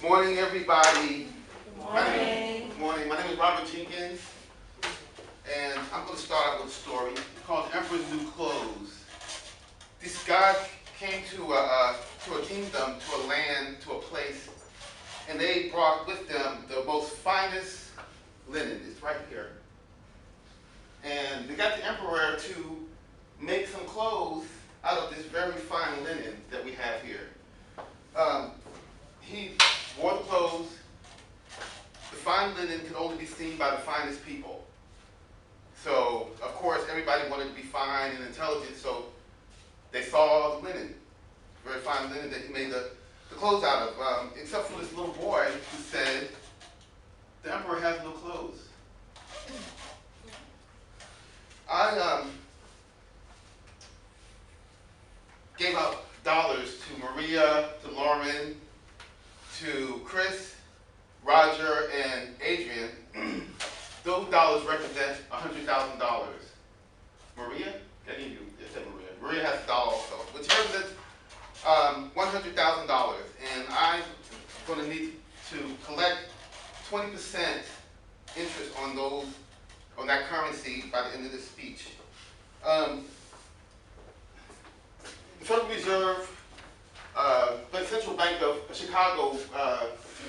Morning, everybody. Good morning. Good morning. My name is Robert Jenkins, and I'm going to start out with a story called Emperor's New Clothes. This guy came to a kingdom, to a land, to a place, and they brought with them the most finest linen. It's right here. And they got the emperor to make some clothes out of this very fine linen that we have here. He wore the clothes. The fine linen could only be seen by the finest people. So, of course, everybody wanted to be fine and intelligent, so they saw the linen, very fine linen that he made the clothes out of, except for this little boy who said, "The emperor has no clothes." I gave out dollars to Maria, to Lauren, to Chris, Roger, and Adrian. Those dollars represent $100,000. Maria? I need you. It said Maria. Maria has a dollar also, which represents $100,000. And I'm going to need to collect 20% interest on that currency by the end of this speech. The Federal Reserve, the Central Bank of Chicago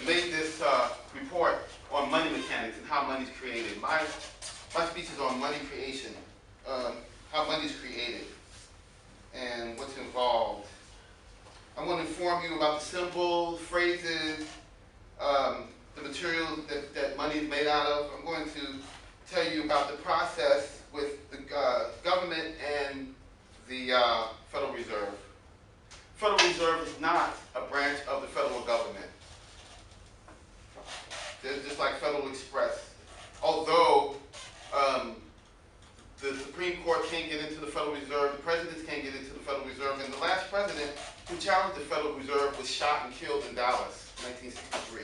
made this report on money mechanics and how money is created. My speech is on money creation, how money is created, and what's involved. I'm going to inform you about the symbols, phrases, the materials that money is made out of. I'm going to tell you about the process with the government and the Federal Reserve. Federal Reserve is not a branch of the federal government. They're just like Federal Express. Although the Supreme Court can't get into the Federal Reserve, the presidents can't get into the Federal Reserve, and the last president who challenged the Federal Reserve was shot and killed in Dallas, 1963.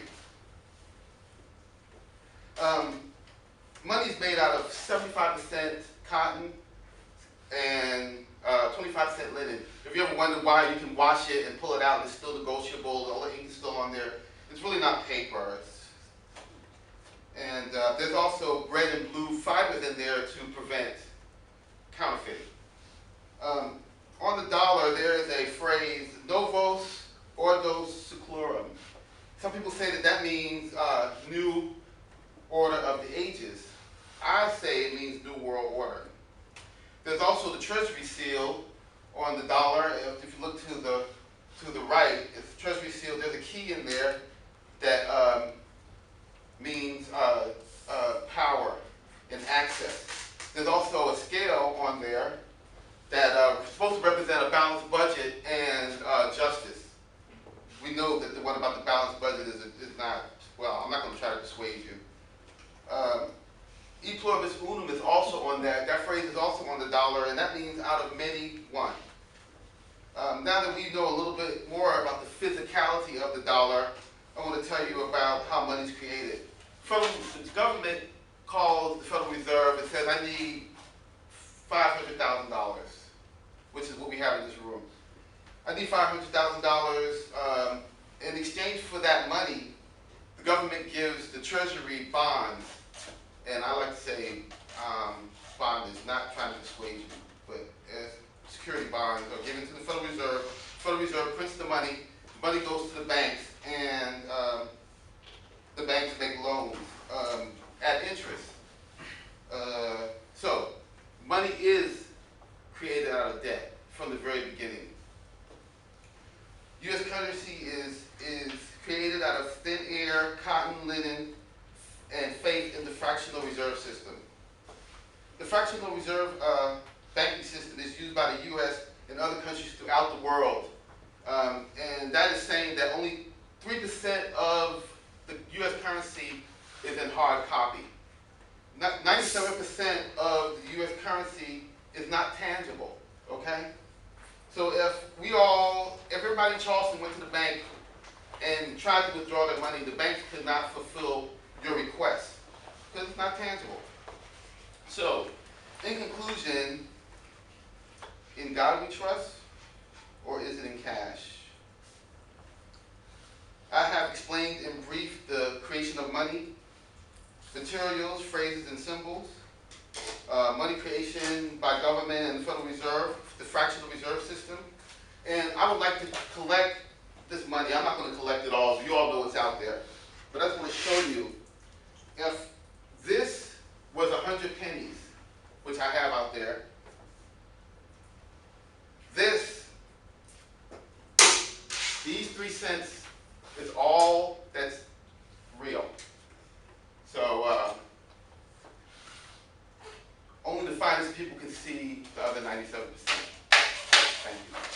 Money is made out of 75% cotton and 25% linen. If you ever wonder why you can wash it and pull it out and it's still negotiable, all the ink is still on there, it's really not paper. And there's also red and blue fibers in there to prevent counterfeiting. On the dollar, there is a phrase, Novos Ordos Seclorum. Some people say that means new order of the ages. I say it means new world order. There's also the Treasury seal on the dollar. If you look to the right, it's the Treasury seal. There's a key in there that means power and access. There's also a scale on there that is supposed to represent a balanced budget and justice. We know that the one about the balanced budget is not, well, I'm not going to try to dissuade you. E pluribus unum is also on that. That phrase is also on the dollar, and that means out of many, one. Now that we know a little bit more about the physicality of the dollar, I want to tell you about how money is created. The government calls the Federal Reserve and says, "I need $500,000, which is what we have in this room. I need $500,000. In exchange for that money, the government gives the Treasury bonds." And I like to say bond is not trying to dissuade you, but as security bonds are given to the Federal Reserve. The Federal Reserve prints the money goes to the banks, and the banks make loans at interest. So money is created out of debt from the very beginning. U.S. currency is created out of thin air, cotton, linen, and faith in the fractional reserve system. The fractional reserve banking system is used by the U.S. and other countries throughout the world. And that is saying that only 3% of the U.S. currency is in hard copy. 97% of the U.S. currency is not tangible, okay? So if everybody in Charleston went to the bank and tried to withdraw their money, the banks could not fulfill your request because it's not tangible. So, in conclusion, in God we trust, or is it in cash? I have explained in money, materials, phrases, and symbols, money creation by government and the Federal Reserve, the fractional reserve system. And I would like to collect this money. I'm not going to collect it all, so you all know what's out there. But I just want to show you, if this was 100 pennies, which I have out there, these 3 cents is all that's real. So only the finest people can see the other 97%. Thank you.